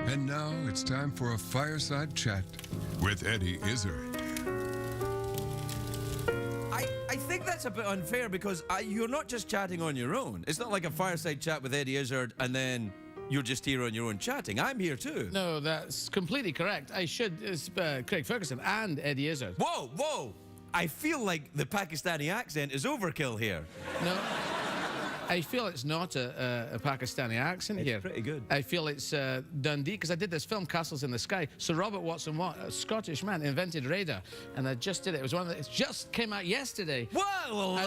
And now it's time for a fireside chat with Eddie Izzard. I think that's a bit unfair because you're not just chatting on your own. It's not like a fireside chat with Eddie Izzard and then you're just here on your own chatting. I'm here too. No, that's completely correct. I should, it's Craig Ferguson and Eddie Izzard. Whoa, whoa! I feel like the Pakistani accent is overkill here. No, I feel it's not a Pakistani accent here. It's pretty good. I feel it's Dundee, because I did this film, Castles in the Sky. Sir Robert Watson Watt, a Scottish man, invented radar, and I just did it. It was one of the, it just came out yesterday. Well,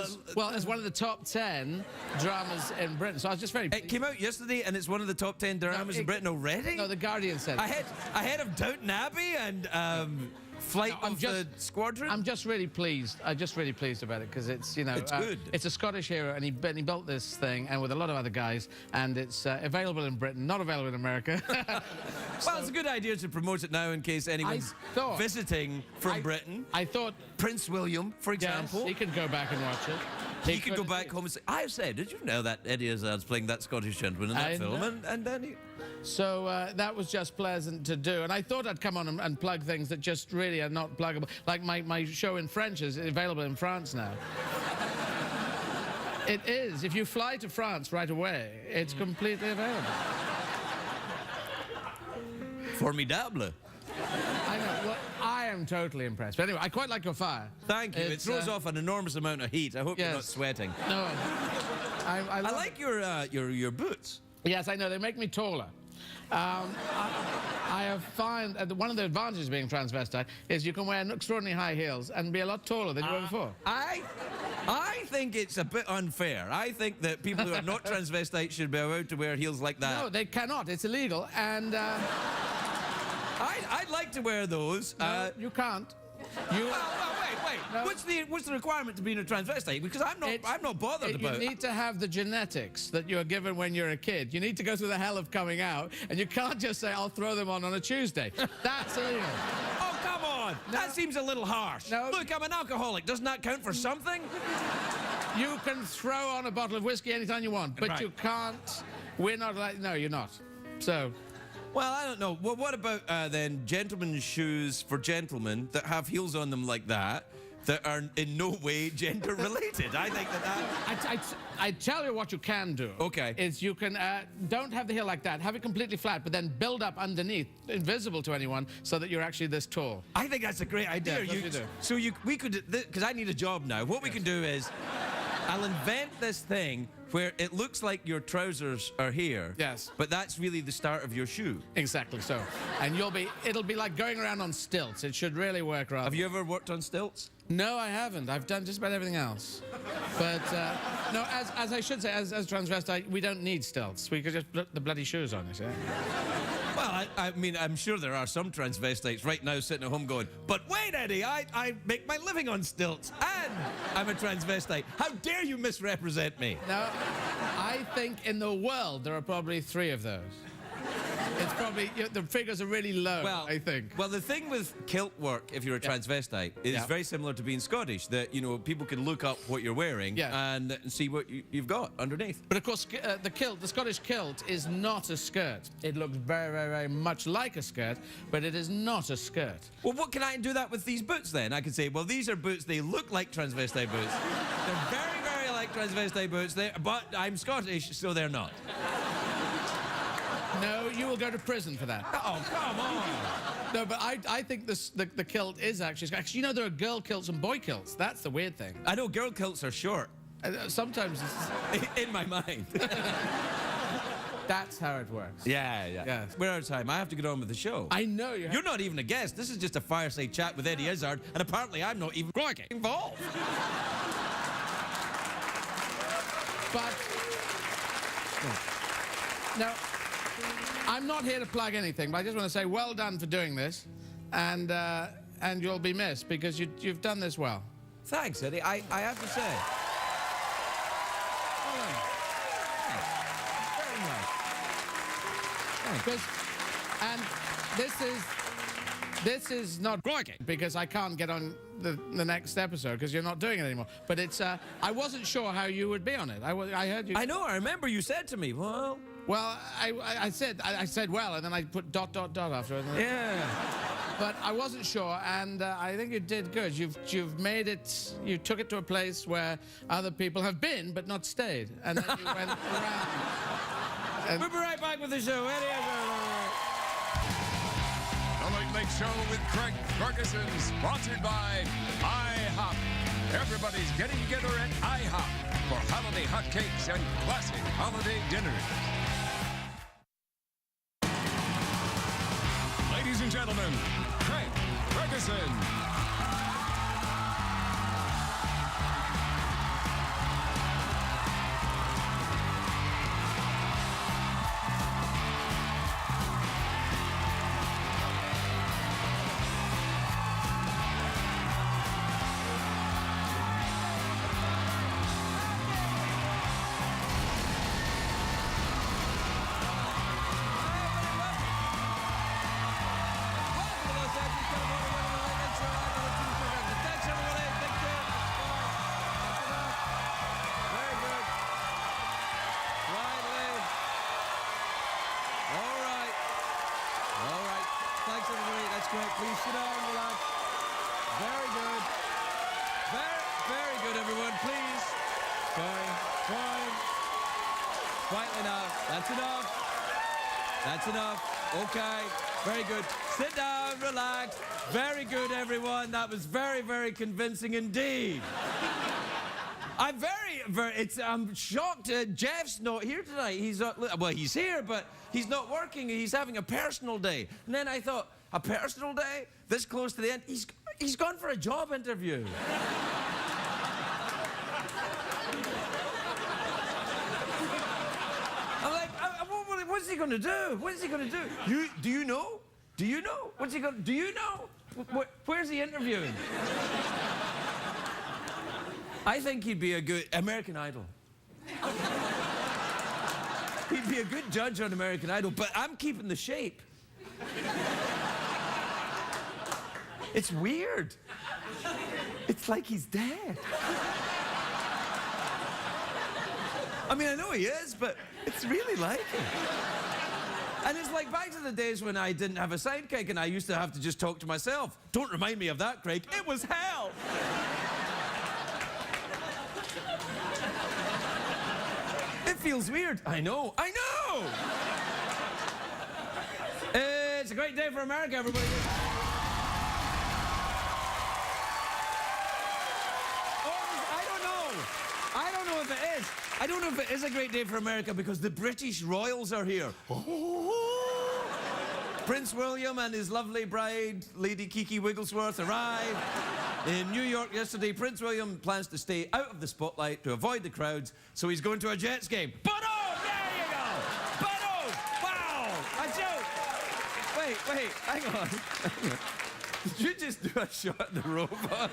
as one of the top 10 dramas in Britain. So I was just very... It came out yesterday and it's one of the top 10 dramas in Britain already? No, The Guardian said it. Ahead of Downton Abbey and Flight of the Squadron? I'm just really pleased. I'm just really pleased about it because it's, you know... It's good. It's a Scottish hero and he built this thing and with a lot of other guys and it's available in Britain, not available in America. Well, it's a good idea to promote it now in case anyone's visiting from Britain. I thought... Prince William, for example. Yes, he could go back and watch it. He could go back home and say, I said, did you know that Eddie Izzard's playing that Scottish gentleman in that film? And then he... So that was just pleasant to do. And I thought I'd come on and plug things that just really are not pluggable. Like my show in French is available in France now. It is. If you fly to France right away, it's completely available. Formidable. I know. Well, I am totally impressed. But anyway, I quite like your fire. Thank you. It throws off an enormous amount of heat. I hope you're not sweating. No. I like your boots. Yes, I know. They make me taller. I have found one of the advantages of being transvestite is you can wear extraordinarily high heels and be a lot taller than you were before. I think it's a bit unfair. I think that people who are not transvestites should be allowed to wear heels like that. No, they cannot. It's illegal. And I'd like to wear those. No, you can't. You. Wait. No. What's the requirement to being a transvestite? Because I'm not bothered about it. You need to have the genetics that you're given when you're a kid. You need to go through the hell of coming out, and you can't just say, I'll throw them on a Tuesday. That's illegal. Oh, come on. No. That seems a little harsh. No. Look, I'm an alcoholic. Doesn't that count for something? You can throw on a bottle of whiskey anytime you want, but you can't. We're not like... No, you're not. So... Well, I don't know. Well, what about then gentlemen's shoes for gentlemen that have heels on them like that are in no way gender related? I think that... I tell you what you can do. Okay. Is you can don't have the heel like that. Have it completely flat, but then build up underneath, invisible to anyone, so that you're actually this tall. I think that's a great idea. Yeah, you do. So we could, because I need a job now. What we can do is, I'll invent this thing where it looks like your trousers are here. Yes. But that's really the start of your shoe. Exactly so. And it'll be like going around on stilts. It should really work rather. Have you ever worked on stilts? No, I haven't. I've done just about everything else. But, no, as I should say, as transvestite, we don't need stilts. We could just put the bloody shoes on, you see. Well, I mean, I'm sure there are some transvestites right now sitting at home going, but wait, Eddie, I make my living on stilts, and I'm a transvestite. How dare you misrepresent me? No, I think in the world there are probably 3 of those. It's probably, the figures are really low, I think. Well, the thing with kilt work, if you're a transvestite, is very similar to being Scottish, that, you know, people can look up what you're wearing and see what you've got underneath. But, of course, the Scottish kilt is not a skirt. It looks very, very, very much like a skirt, but it is not a skirt. Well, what can I do that with these boots, then? I can say, well, these are boots, they look like transvestite boots. They're very, very like transvestite boots, but I'm Scottish, so they're not. No, you will go to prison for that. Oh, come on. No, but I think the kilt is actually... you know, there are girl kilts and boy kilts. That's the weird thing. I know girl kilts are short. Sometimes it's... In my mind. That's how it works. Yeah. We're out of time. I have to get on with the show. I know you have... You're not even a guest. This is just a fireside chat with Eddie Izzard, and apparently I'm not even involved. But... No... I'm not here to plug anything, but I just want to say well done for doing this, and you'll be missed because you've done this well. Thanks, Eddie. I have to say. Very nice. And this is not because I can't get on the next episode because you're not doing it anymore. But it's I wasn't sure how you would be on it. I heard you. I know. I remember you said to me, well, Well, I said well, and then I put ... after it. Yeah. But I wasn't sure, and I think you did good. You've made it. You took it to a place where other people have been but not stayed, and then you went around. And We'll be right back with the show. The Late Late Show with Craig Ferguson, sponsored by IHOP. Everybody's getting together at IHOP for holiday hotcakes and classic holiday dinners. Ladies and gentlemen, Craig Ferguson. Please sit down, relax. Very good. Very good, everyone. Please. Fine. Quietly now. That's enough. Okay. Very good. Sit down, relax. Very good, everyone. That was very, very convincing indeed. I'm shocked. Jeff's not here tonight. He's here, but he's not working. He's having a personal day. And then I thought, a personal day? This close to the end? He's gone for a job interview. I'm like, what's he going to do? Do you know? What's he going to do? You know? Where's he interviewing? I think he'd be a good American Idol. He'd be a good judge on American Idol, but I'm keeping the shape. It's weird. It's like he's dead. I mean, I know he is, but it's really like him. And it's like back to the days when I didn't have a sidekick and I used to have to just talk to myself. Don't remind me of that, Craig. It was hell. It feels weird. I know. It's a great day for America, everybody. I don't know if it is. I don't know if it is a great day for America because the British royals are here. Prince William and his lovely bride, Lady Kiki Wigglesworth, arrived in New York yesterday. Prince William plans to stay out of the spotlight to avoid the crowds, so he's going to a Jets game. But oh, there you go! But oh, wow! A joke! Wait, hang on. Did you just do a shot at the robot?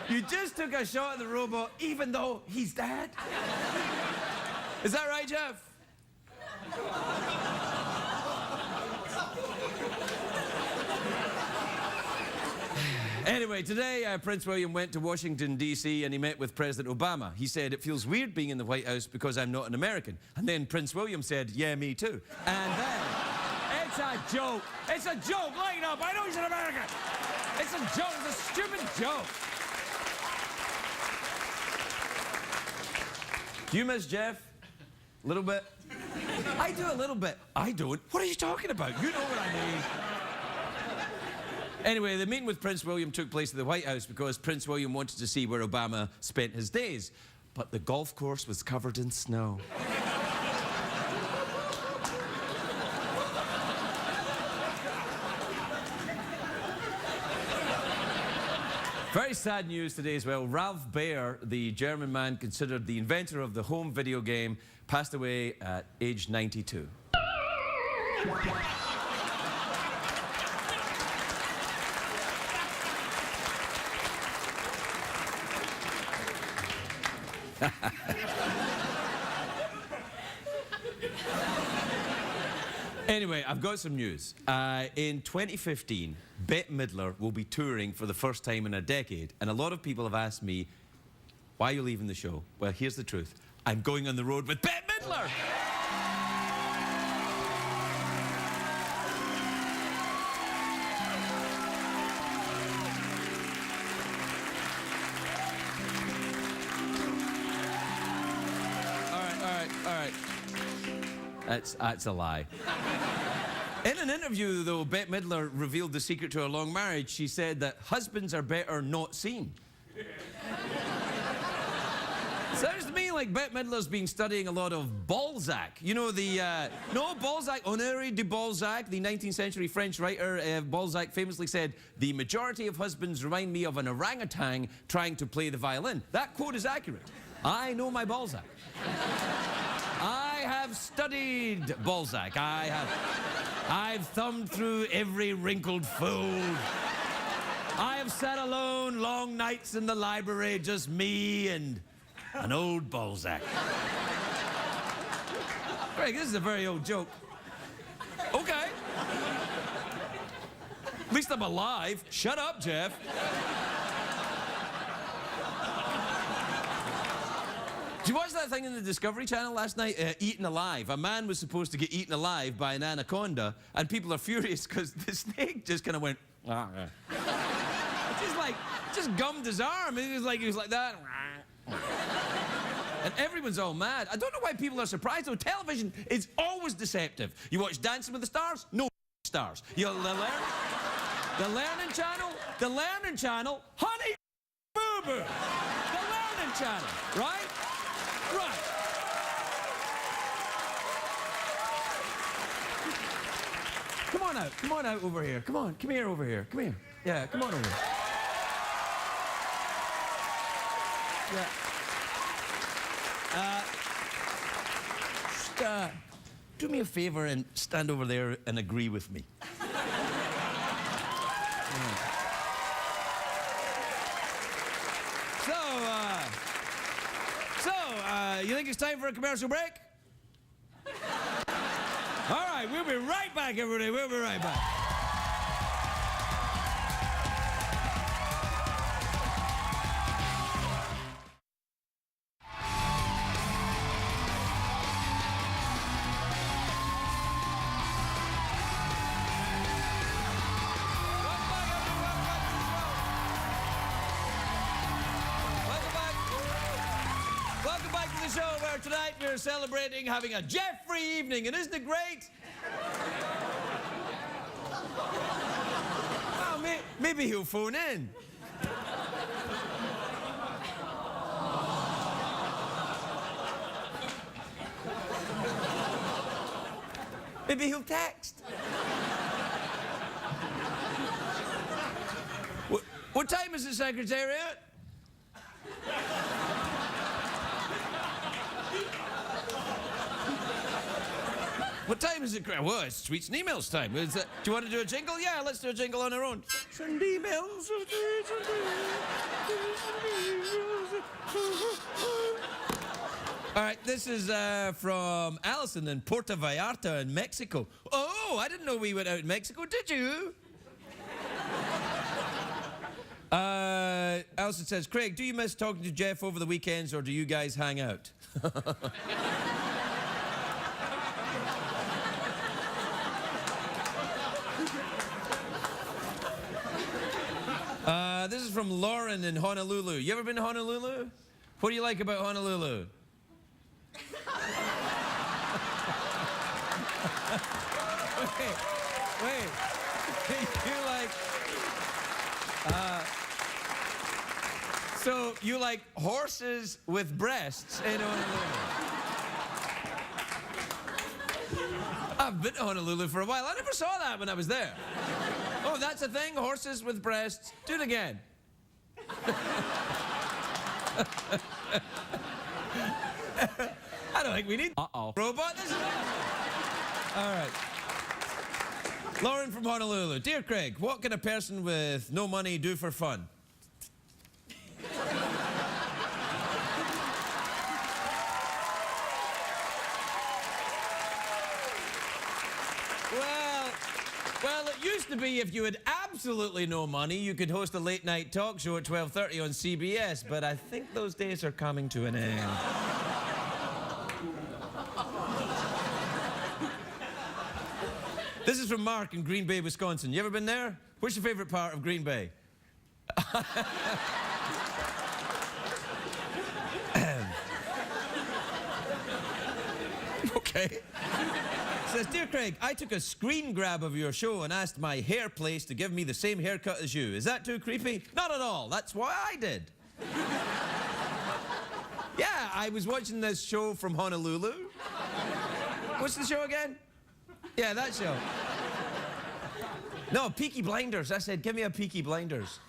You just took a shot at the robot even though he's dead? Is that right, Jeff? Anyway, today Prince William went to Washington, D.C. and he met with President Obama. He said, it feels weird being in the White House because I'm not an American. And then Prince William said, yeah, me too. And then, it's a joke. It's a joke. Line up. I know he's an American. It's a joke. It's a stupid joke. Do you miss Jeff? A little bit? I do a little bit. I don't. What are you talking about? You know what I mean. Anyway, the meeting with Prince William took place at the White House because Prince William wanted to see where Obama spent his days. But the golf course was covered in snow. Very sad news today as well. Ralph Baer, the German man considered the inventor of the home video game, passed away at age 92. Anyway, I've got some news. In 2015, Bette Midler will be touring for the first time in a decade, and a lot of people have asked me, why are you leaving the show? Well, here's the truth. I'm going on the road with Bette Midler! That's a lie. In an interview, though, Bette Midler revealed the secret to her long marriage. She said that husbands are better not seen. Sounds to me like Bette Midler's been studying a lot of Balzac. You know, no, Balzac, Honoré de Balzac, the 19th century French writer. Balzac famously said, "The majority of husbands remind me of an orangutan trying to play the violin." That quote is accurate. I know my Balzac. I have studied Balzac. I've thumbed through every wrinkled fold. I have sat alone long nights in the library, just me and an old Balzac. Greg, this is a very old joke. Okay. At least I'm alive. Shut up, Jeff. Did you watch that thing in the Discovery Channel last night? Eaten alive. A man was supposed to get eaten alive by an anaconda, and people are furious because the snake just kind of went. Just gummed his arm. He was like that. And everyone's all mad. I don't know why people are surprised, though. Television is always deceptive. You watch Dancing with the Stars? No stars. The Learning Channel, Honey Boo Boo. The Learning Channel, right? Right. Come on out over here. Come here over here. Come here. Yeah, come on over here. Yeah. Just, do me a favor and stand over there and agree with me. You think it's time for a commercial break? All right, we'll be right back, everybody. We'll be right back. Show where tonight we're celebrating having a Jeff-free evening, and isn't it great? Well, maybe he'll phone in. Maybe he'll text. What time is it, Secretariat? What time is it? Well, it's tweets and emails time. Do you want to do a jingle? Yeah, let's do a jingle on our own. Send emails. All right, this is from Allison in Puerto Vallarta in Mexico. Oh, I didn't know we went out in Mexico, did you? Allison says, Craig, do you miss talking to Jeff over the weekends, or do you guys hang out? This is from Lauren in Honolulu. You ever been to Honolulu? What do you like about Honolulu? wait. You like... so you like horses with breasts in Honolulu? I've been to Honolulu for a while. I never saw that when I was there. Oh, that's a thing? Horses with breasts. Do it again. I don't think we need... Robot, this is all right. Lauren from Honolulu. Dear Craig, what can a person with no money do for fun? Well, it used to be if you had absolutely no money, you could host a late-night talk show at 12:30 on CBS, but I think those days are coming to an end. This is from Mark in Green Bay, Wisconsin. You ever been there? What's your favorite part of Green Bay? Okay. Says, Dear Craig, I took a screen grab of your show and asked my hair place to give me the same haircut as you. Is that too creepy? Not at all. That's why I did. Yeah, I was watching this show from Honolulu. What's the show again? Yeah, that show. No, Peaky Blinders. I said, give me a Peaky Blinders.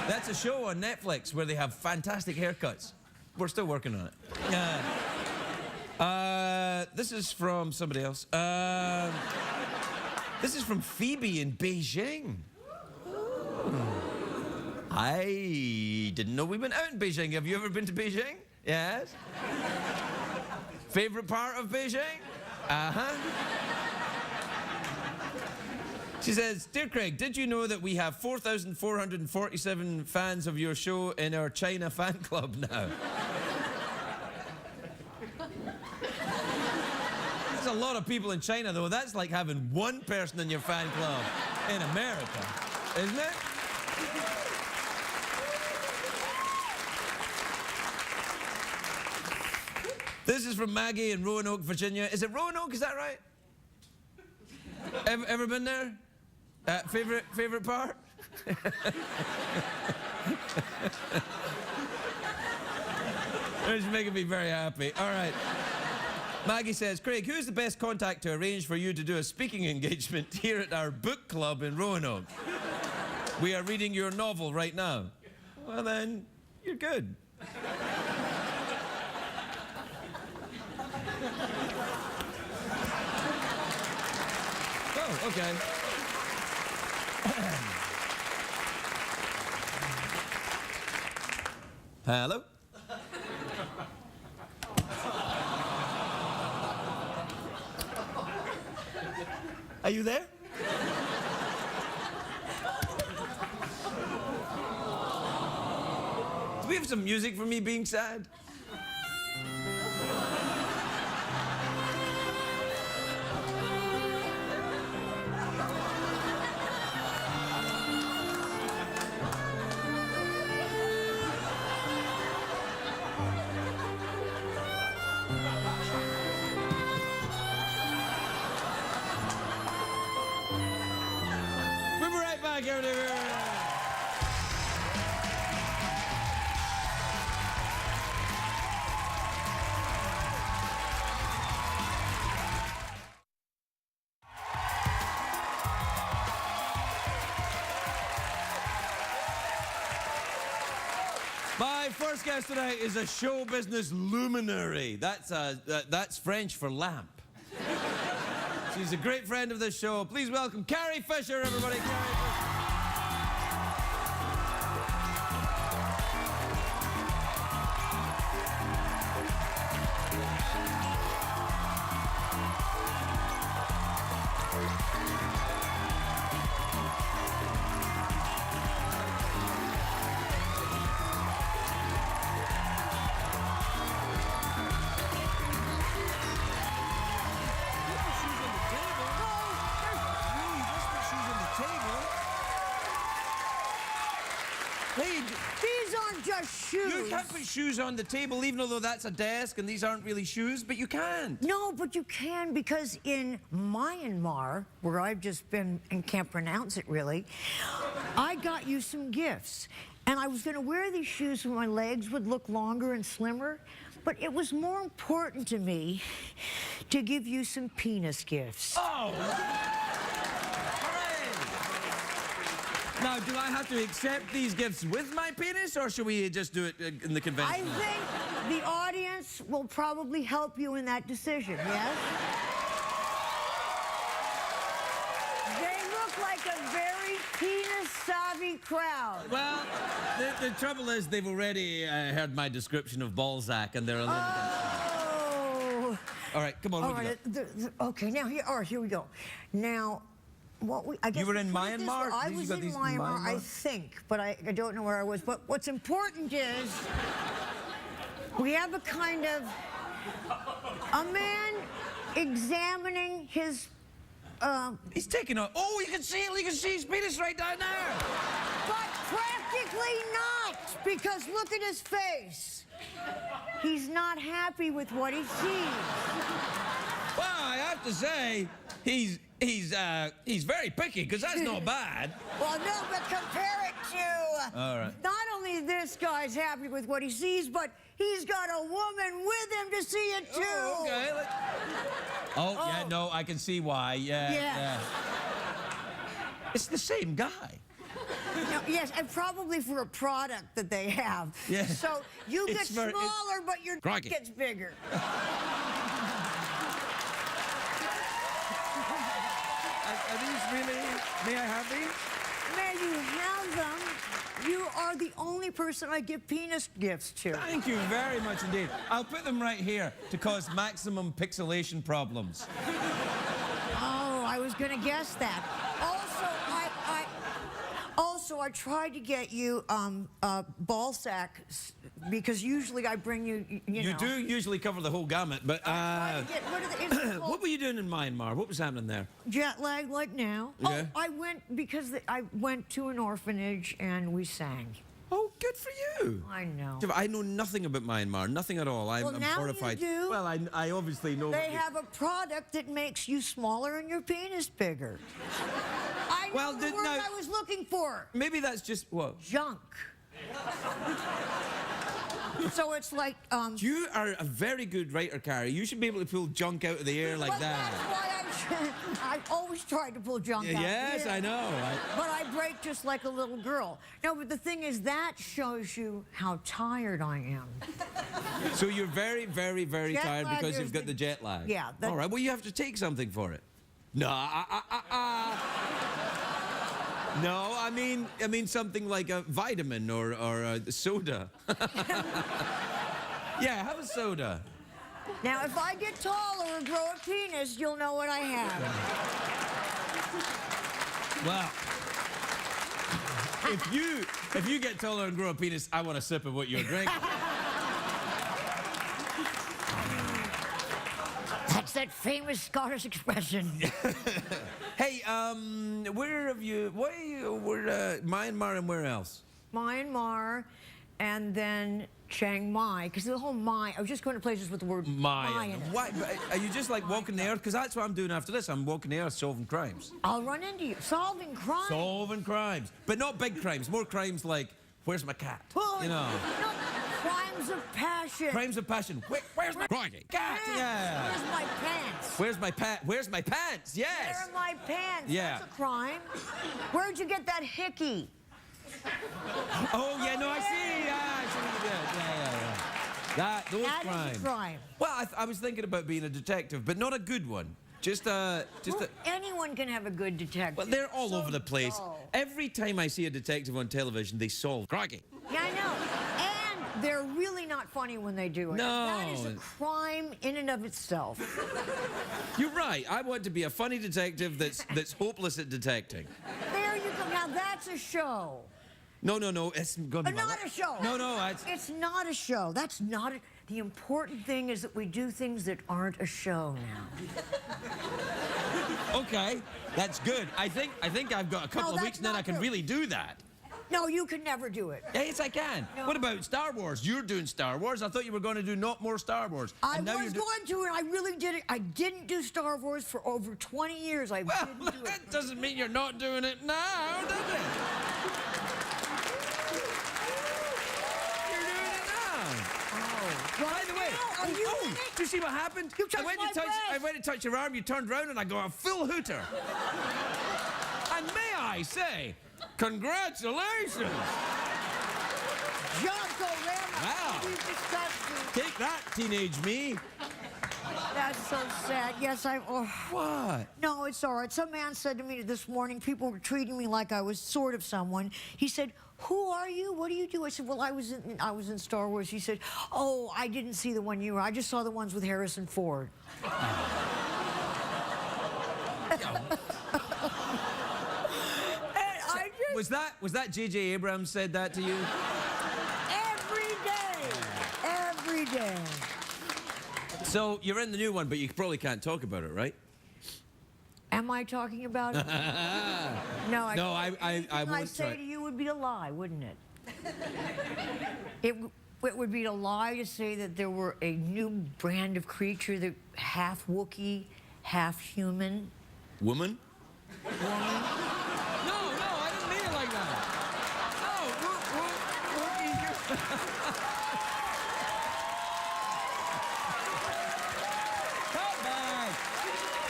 That's a show on Netflix where they have fantastic haircuts. We're still working on it. This is from somebody else. This is from Phoebe in Beijing. I didn't know we went out in Beijing. Have you ever been to Beijing? Yes. Favorite part of Beijing? Uh-huh. She says, Dear Craig, did you know that we have 4,447 fans of your show in our China fan club now? There's a lot of people in China, though. That's like having one person in your fan club in America, isn't it? This is from Maggie in Roanoke, Virginia. Is it Roanoke? Is that right? Ever been there? Favorite part? It's making me very happy. All right. Maggie says, Craig, who's the best contact to arrange for you to do a speaking engagement here at our book club in Roanoke? We are reading your novel right now. Well then, you're good. Oh, okay. Hello? Are you there? Do we have some music for me being sad? My first guest tonight is a show business luminary. That's French for lamp. She's a great friend of this show. Please welcome Carrie Fisher, everybody. Carrie Fisher. These aren't just shoes. You can't put shoes on the table, even though that's a desk and these aren't really shoes, but you can't. No, but you can, because in Myanmar, where I've just been and can't pronounce it really, I got you some gifts. And I was going to wear these shoes so my legs would look longer and slimmer, but it was more important to me to give you some penis gifts. Oh! Now, do I have to accept these gifts with my penis, or should we just do it in the convention? I think the audience will probably help you in that decision, yes? They look like a very penis-savvy crowd. Well, the trouble is they've already heard my description of Balzac, and they're a little Oh! All right, come on, All look right, it up. okay, now here we go. Now, I guess You were in put it this way, Myanmar? I was in Myanmar, I think, but I don't know where I was. But what's important is we have a kind of a man examining his. He's taking a. Oh, you can see his penis right down there. But practically not, because look at his face. he's not happy with what he sees. Well, I have to say, he's very picky, because that's not bad. Well, no, but compare it to... All right. Not only this guy's happy with what he sees, but he's got a woman with him to see it, too. Oh, okay. Yeah, no, I can see why. Yeah. It's the same guy. No, yes, and probably for a product that they have. Yeah. So you get It's smaller, but your Crikey. gets bigger. Are these really... May I have these? May you have them. You are the only person I give penis gifts to. Thank you very much indeed. I'll put them right here to cause maximum pixelation problems. Oh, I was gonna guess that. Also, I tried to get you ball sack because usually I bring you. You know. You do usually cover the whole gamut, but I tried to get rid of the, what were you doing in Myanmar? What was happening there? jet lag like now. Yeah. Oh, I went because I went to an orphanage and we sang. Oh, good for you. I know. I know nothing about Myanmar, nothing at all. I'm now horrified. you do. Well, I obviously know. They have a product that makes you smaller and your penis bigger. I know the word I was looking for. Maybe that's just what? Junk. So it's like You are a very good writer, Carrie. You should be able to pull junk out of the air like that. That's why I've always tried to pull junk out. Yes, I know. But I break just like a little girl. No, but the thing is, that shows you how tired I am. So you're very, very, very Jet tired lag because is you've got the jet lag. Yeah. All right. Well, you have to take something for it. No. No, I mean something like a vitamin or a soda. Yeah, have a soda. Now, if I get taller and grow a penis, you'll know what I have. Well, if you get taller and grow a penis, I want a sip of what you're drinking. That's that famous Scottish expression. Hey, where have you? What are you? Where? Myanmar and where else? Myanmar, and then Chiang Mai, because the whole Mai, I was just going to places with the word Mai in it. Why? Are you just like walking the earth? Because that's what I'm doing after this. I'm walking the earth solving crimes. I'll run into you. Solving crime. Solving crimes. But not big crimes. More crimes like, where's my cat? Well, You know. no, crimes of passion. Crimes of passion. Where's my cat? Yeah. Where's my pants? Where's my pants? Yes. Where are my pants? Yeah. That's a crime. Where'd you get that hickey? Oh, yeah, no, I see. I see what you did. Yeah. Those That crimes. is a crime. Well, I was thinking about being a detective, but not a good one. Anyone can have a good detective. Well, they're all over the place. dull. Every time I see a detective on television, they solve crikey. Yeah, I know. And they're really not funny when they do it. No. That is a crime in and of itself. You're right. I want to be a funny detective that's hopeless at detecting. There you go. Now that's a show. No. It's going to be Not a show. No. It's not a show. That's not a... The important thing is that we do things that aren't a show now. Okay, that's good. I think I've got a couple of weeks and then I can really do that. No, you can never do it. Yes, I can. No. What about Star Wars? You're doing Star Wars. I thought you were going to do not more Star Wars. I was going to, and I really did it. I didn't do Star Wars for over 20 years. I didn't do it. That doesn't mean you're not doing it now, does it? You're doing it now. By the way, Are you in it? do you see what happened? You touched my I went to touch your arm, you turned around, and I got a full hooter. And may I say, congratulations. Jonko Rama. Wow. You disgusting. Take that, teenage me. That's so sad. Yes, What? No, it's all right. Some man said to me this morning, people were treating me like I was sort of someone. He said, "Who are you? What do you do?" I said, "Well, I was in Star Wars." He said, "Oh, I didn't see the one you were. I just saw the ones with Harrison Ford." Was that J.J. Abrams said that to you? Every day. So you're in the new one, but you probably can't talk about it, right? Am I talking about it? No, I won't I say try. to you would be a lie, wouldn't it? it would be a lie to say that there were a new brand of creature that half Wookiee, half human. Woman? Woman. No, I didn't mean it like that. No, Wookiee. Come back.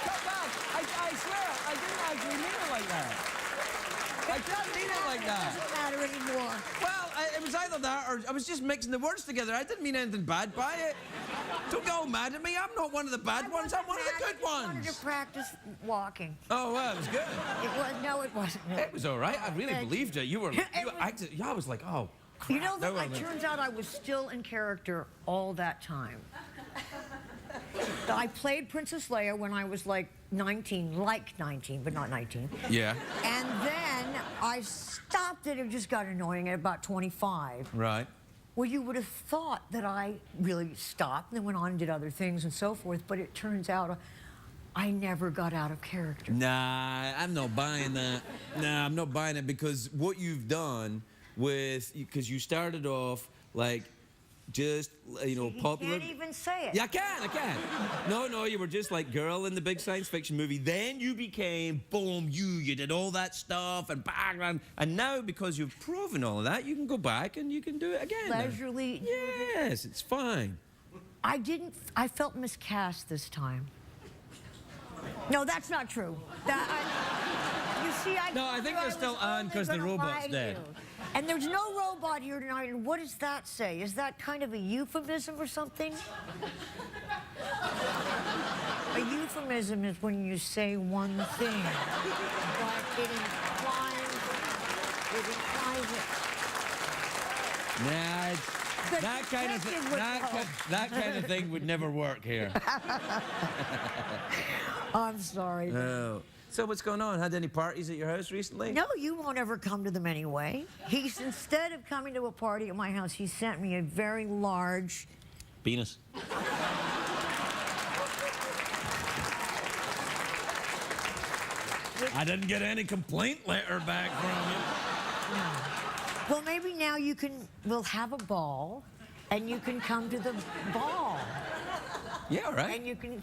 Come back. I swear, I didn't actually mean it like that. I didn't mean it like that. Doesn't matter anymore. Well, it was either that or I was just mixing the words together. I didn't mean anything bad by it. Don't get all mad at me. I'm not one of the bad ones. I'm one of the good I wanted ones. to practice walking. Oh, well, it was good. No, it wasn't. It was all right. I really believed it. You were, you acted, yeah, I was like, oh, crap. You know, No, it turns out I was still in character all that time. I played Princess Leia when I was like 19, but not 19. Yeah. And then I stopped it. It just got annoying at about 25. Right. Well, you would have thought that I really stopped and then went on and did other things and so forth, but it turns out I never got out of character. Nah, I'm not buying that. Nah, I'm not buying it because what you've done with, because you started off like just, you know, popular. You can't even say it. Yeah, I can. No, you were just like girl in the big science fiction movie. Then you became, boom, you did all that stuff and background. And now, because you've proven all of that, you can go back and you can do it again. Leisurely. Yes, it's fine. I felt miscast this time. No, that's not true. You see, I think they're still on because the robot's dead. And there's no robot here tonight, and what does that say? Is that kind of a euphemism or something? A euphemism is when you say one thing, but it implies it. Nah, that kind of thing would never work here. I'm sorry. Oh. So what's going on? Had any parties at your house recently? No, you won't ever come to them anyway. Instead of coming to a party at my house, he sent me a very large... Penis. I didn't get any complaint letter back from you. No. Well, maybe now we'll have a ball, and you can come to the ball. Yeah, all right. And you can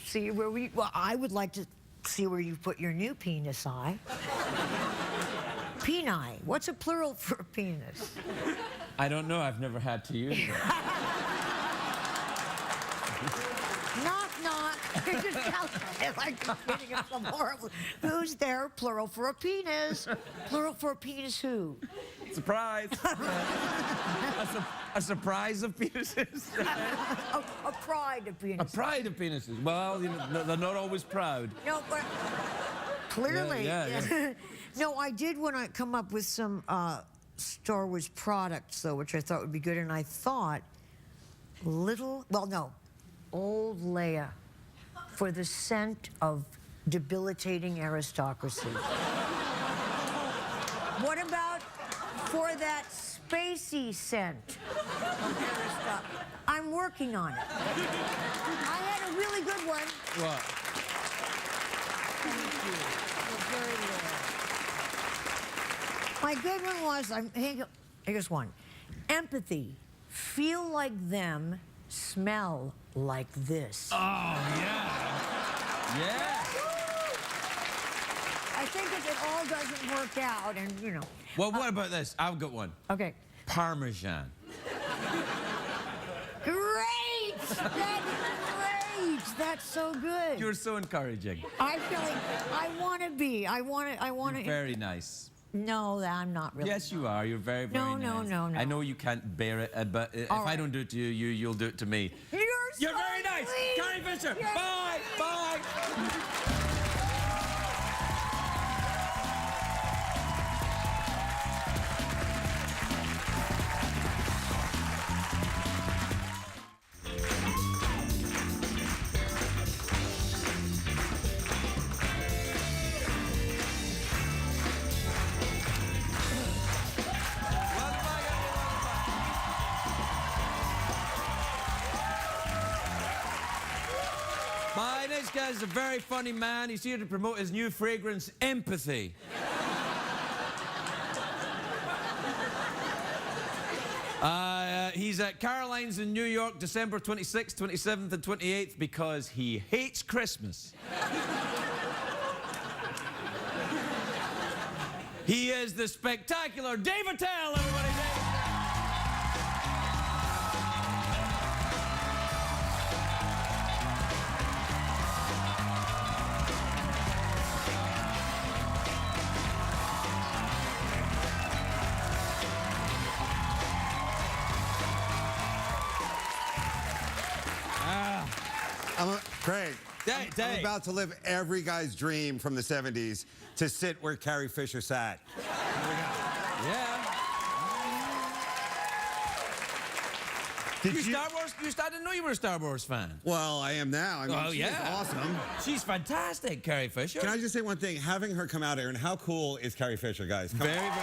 see where well, I would like to see where you put your new penis eye. Peni. What's a plural for a penis? I don't know. I've never had to use it. Knock, knock. It just sounds like kidding of some horrible. Who's there? Plural for a penis. Plural for a penis who? Surprise. A surprise of penises. A pride of penises. A pride of penises. Well, you know, they're not always proud. No, but clearly. Yeah. No, I did want to come up with some Star Wars products, though, which I thought would be good. And I thought Old Leia for the scent of debilitating aristocracy. What about for that spacey scent of aristocracy? I'm working on it. I had a really good one. What? Thank you. You're very rare. My good one was, here's one. Empathy. Feel like them, smell like this. Oh, yeah. Yeah. I think if it all doesn't work out, and you know. Well, what about this? I've got one. Okay. Parmesan. Great! That's great! That's so good. You're so encouraging. I feel like I want to be. I want to. Very nice. No, I'm not really. Yes, you are. You're very, very nice. No. I know you can't bear it, but if I don't do it to you, you'll do it to me. You're so very nice. sweet. Carrie Fisher. Bye. Bye. My next guy is a very funny man. He's here to promote his new fragrance, Empathy. He's at Caroline's in New York, December 26th, 27th, and 28th because he hates Christmas. He is the spectacular Dave Attell, everybody. Craig, Dave. I'm about to live every guy's dream from the 70s to sit where Carrie Fisher sat. Yeah. Star Wars? I didn't know you were a Star Wars fan. Well, I am now. I mean, she's awesome. She's fantastic, Carrie Fisher. Can I just say one thing? Having her come out here, and how cool is Carrie Fisher, guys? Very, very cool.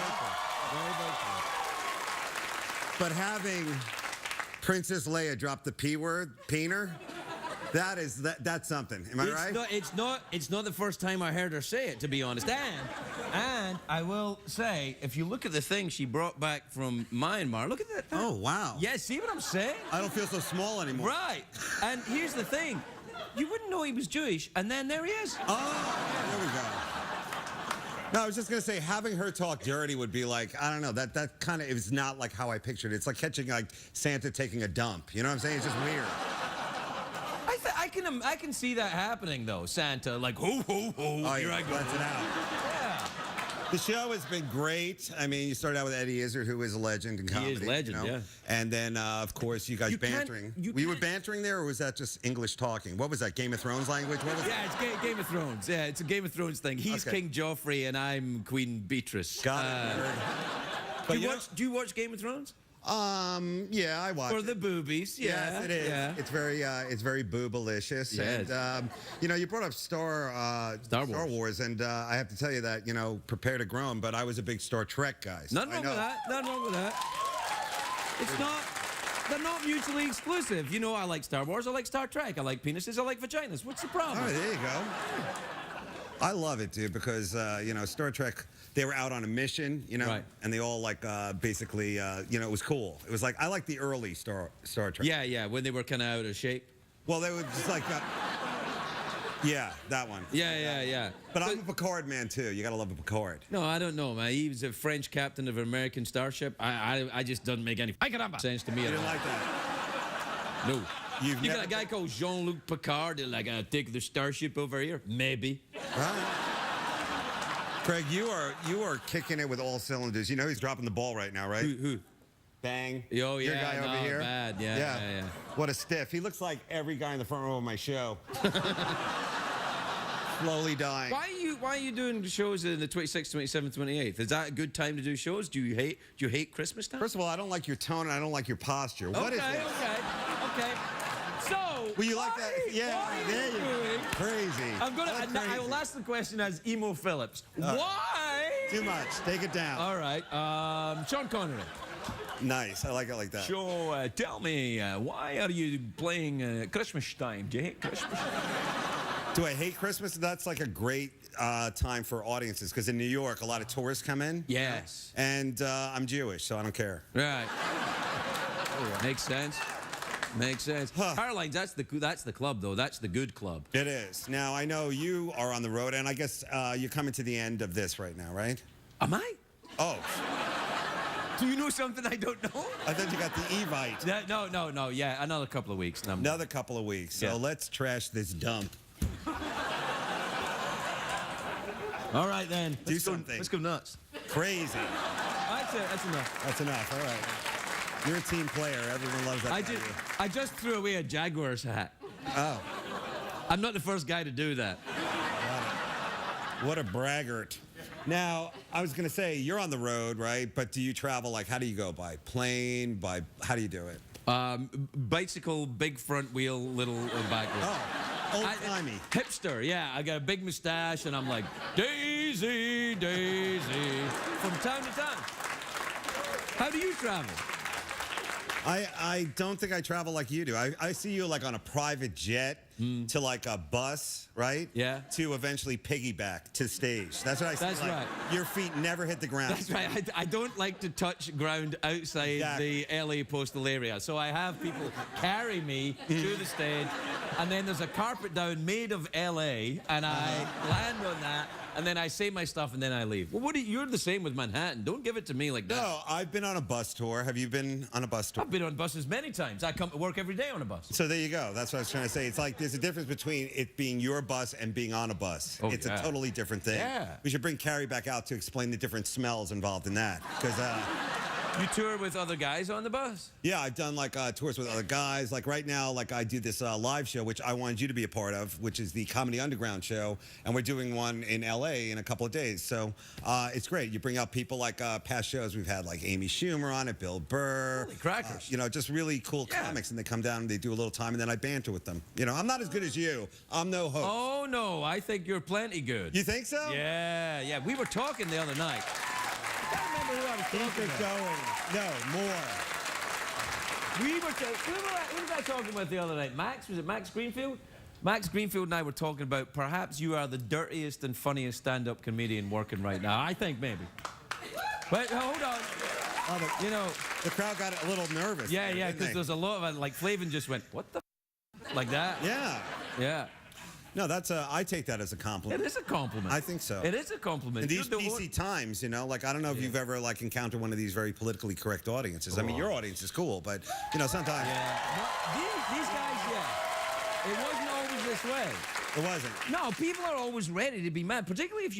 Very, very cool. But having Princess Leia drop the P word, peener, that's something. Am I right? It's not the first time I heard her say it, to be honest. And I will say, if you look at the thing she brought back from Myanmar, look at that. Oh, wow. Yeah, see what I'm saying? I don't feel so small anymore. Right. And here's the thing. You wouldn't know he was Jewish, and then there he is. Oh, there we go. No, I was just going to say, having her talk dirty would be like, I don't know, that kind of is not like how I pictured it. It's like catching like Santa taking a dump. You know what I'm saying? It's just weird. I can see that happening, though. Santa, like, ho, ho, ho, Oh, here I go. Lets it out. Yeah. The show has been great. I mean, you started out with Eddie Izzard, who is a legend in comedy. He is legend, you know? yeah. And then, of course, you guys bantering. Were you bantering there, or was that just English talking? What was that, Game of Thrones language? What was Yeah, it's Game of Thrones. Yeah, it's a Game of Thrones thing. He's Okay. King Joffrey, and I'm Queen Beatrice. Got it. But Do you watch Game of Thrones? Yeah, I watched For the boobies, yeah. Yes, it is. Yeah. It's very boobalicious. Yes. And, you know, you brought up Star Wars, and I have to tell you that, you know, prepare to groan, but I was a big Star Trek guy. So Nothing wrong with that. Nothing wrong with that. It's not. They're not mutually exclusive. You know, I like Star Wars. I like Star Trek. I like penises. I like vaginas. What's the problem? All right, there you go. I love it, dude, because, you know, Star Trek, they were out on a mission, you know, Right. and they all, like, basically, you know, it was cool. It was like, I like the early Star Trek. Yeah, when they were kind of out of shape. Well, they were just like, yeah, that one. Yeah. But I'm a Picard man, too. You got to love a Picard. No, I don't know, man. He was a French captain of an American starship. I just doesn't make any sense to me You at didn't all. like that? No. You've You never got a guy called Jean-Luc Picard, like, take the starship over here? Maybe. Right. Craig, you are kicking it with all cylinders. You know he's dropping the ball right now, right? Who? Bang. Oh, Your yeah, guy over no, here. bad. Yeah. What a stiff. He looks like every guy in the front row of my show. Slowly dying. Why are you doing shows in the 26th, 27th, 28th? Is that a good time to do shows? Do you hate Christmas time? First of all, I don't like your tone and I don't like your posture. What is this? Okay. So, Will you like that? Yeah, there you go. Crazy. I will Crazy. ask the question as Emo Phillips. Why? Too much. Take it down. All right. Sean Connery. Nice. I like it like that. So, tell me, why are you playing Christmas time? Do you hate Christmas? Do I hate Christmas? That's like a great time for audiences because in New York, a lot of tourists come in. Yes. And I'm Jewish, so I don't care. Right. Makes sense. Makes sense. Caroline's, that's the club, though. That's the good club. It is. Now, I know you are on the road, and I guess you're coming to the end of this right now, right? Am I? Oh. Do you know something I don't know? I thought you got the Evite. No. Yeah, another couple of weeks. Another couple of weeks. So Yeah. let's trash this dump. All right, then. Do something. Let's go nuts. Crazy. That's it. That's enough. That's enough. All right. You're a team player. Everyone loves that. I just threw away a Jaguars hat. Oh. I'm not the first guy to do that. What a braggart. Now, I was going to say, you're on the road, right? But do you travel, like, how do you go? By plane? How do you do it? Bicycle, big front wheel, little back wheel. Oh, old-timey. Hipster, yeah. I got a big mustache, and I'm like, Daisy, Daisy, from time to time. How do you travel? I don't think I travel like you do. I see you, like, on a private jet. to like a bus, right? Yeah. To eventually piggyback to stage. That's what I said. That's like, right. Your feet never hit the ground. That's right. I don't like to touch ground outside Exactly. the LA postal area. So I have people carry me to the stage, and then there's a carpet down made of LA, and I land on that, and then I say my stuff, and then I leave. Well, you're the same with Manhattan. Don't give it to me like that. No, I've been on a bus tour. Have you been on a bus tour? I've been on buses many times. I come to work every day on a bus. So there you go. That's what I was trying to say. It's like there's a difference between it being your bus and being on a bus. Oh, it's yeah. a totally different thing. Yeah. We should bring Carrie back out to explain the different smells involved in that. Because, You tour with other guys on the bus? yeah, I've done like tours with other guys. Like right now, like I do this live show, which I wanted you to be a part of, which is the Comedy Underground show. And we're doing one in LA in a couple of days. So it's great. You bring out people like past shows. We've had like Amy Schumer on it, Bill Burr. Holy crackers. You know, just really cool Yeah. comics. And they come down and they do a little time and then I banter with them. You know, I'm not as good as you. I'm no host. Oh, no. I think you're plenty good. You think so? Yeah, yeah. We were talking the other night. I can't remember who I was talking Keep it about. going. No, more. Who was I talking about the other night? Max? Was it Max Greenfield? Max Greenfield and I were talking about perhaps you are the dirtiest and funniest stand-up comedian working right now. I think maybe. But hold on. Oh, You know, the crowd got a little nervous. yeah, there, yeah, didn't because they? there's a lot of, like, Flavin just went, what the like that. Yeah. Yeah. No, that's I take that as a It compliment. is a compliment. I think so. It is a compliment. In these You're the PC times, you know, like I don't know if you've ever like encountered one of these very politically correct audiences. I mean, your audience is cool, but you know, sometimes Yeah. These guys, yeah. It wasn't always this way. it wasn't. No, people are always ready to be mad, particularly if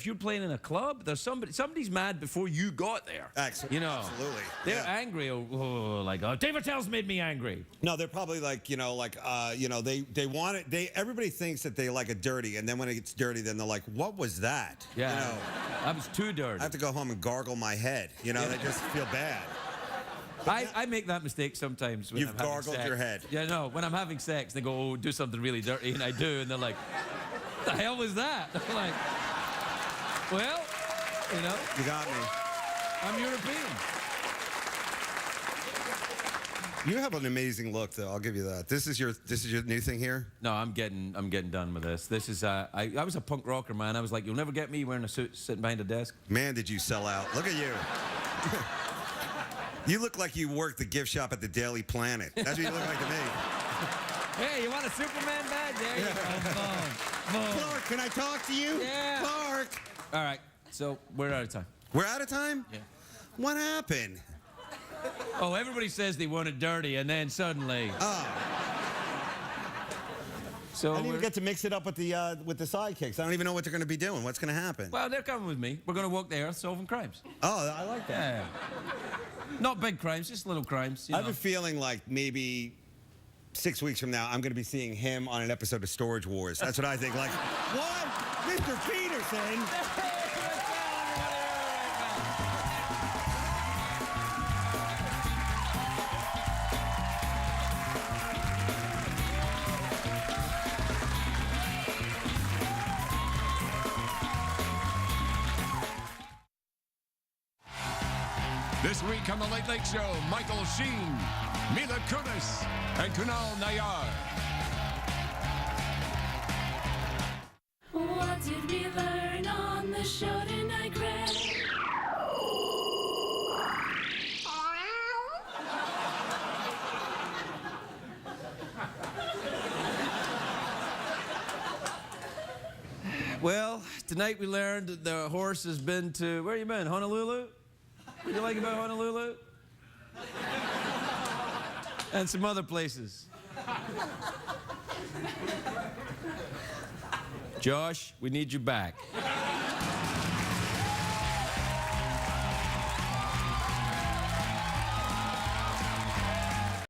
you're playing in a club. There's somebody's mad before you got there. Absolutely. You know, Absolutely. they're Yeah. angry. Like, Dave Attell's made me angry. No, they're probably like, you know, they want it. Everybody thinks that they like it dirty, and then when it gets dirty, then they're like, what was that? Yeah, You know, that was too dirty. I have to go home and gargle my head. You know, they just feel bad. I make that mistake sometimes. When You've I'm having gargled sex. your head. Yeah, no. When I'm having sex, they go, "Oh, do something really dirty," and I do, and they're like, "What the hell was that?" I'm like, "Well, you know, You got me. I'm European." You have an amazing look, though. I'll give you that. This is your new thing here. No, I'm getting done with this. This is I was a punk rocker, man. I was like, you'll never get me wearing a suit, sitting behind a desk. Man, did you sell out. Look at you. You look like you worked the gift shop at the Daily Planet. That's what you look like to me. Hey, you want a Superman badge? There you go. Boom. Clark, can I talk to you? Yeah. Clark. All right, so we're out of time. We're out of time? Yeah. What happened? Oh, everybody says they want it dirty, and then suddenly. Oh, So I didn't even we're- get to mix it up with the sidekicks. I don't even know what they're going to be doing. What's going to happen? Well, they're coming with me. We're going to walk the earth solving crimes. Oh, I like that. Yeah. Not big crimes, just little crimes. You I have know. a feeling like maybe 6 weeks from now, I'm going to be seeing him on an episode of Storage Wars. That's what I think. Like, what? Mr. Peterson? This week on The Late Late Show, Michael Sheen, Mila Kunis, and Kunal Nayar. What did we learn on the show tonight, Greg? Well, tonight we learned that the horse has been to, where you been, Honolulu? What do you like about Honolulu? And some other places. Josh, we need you back.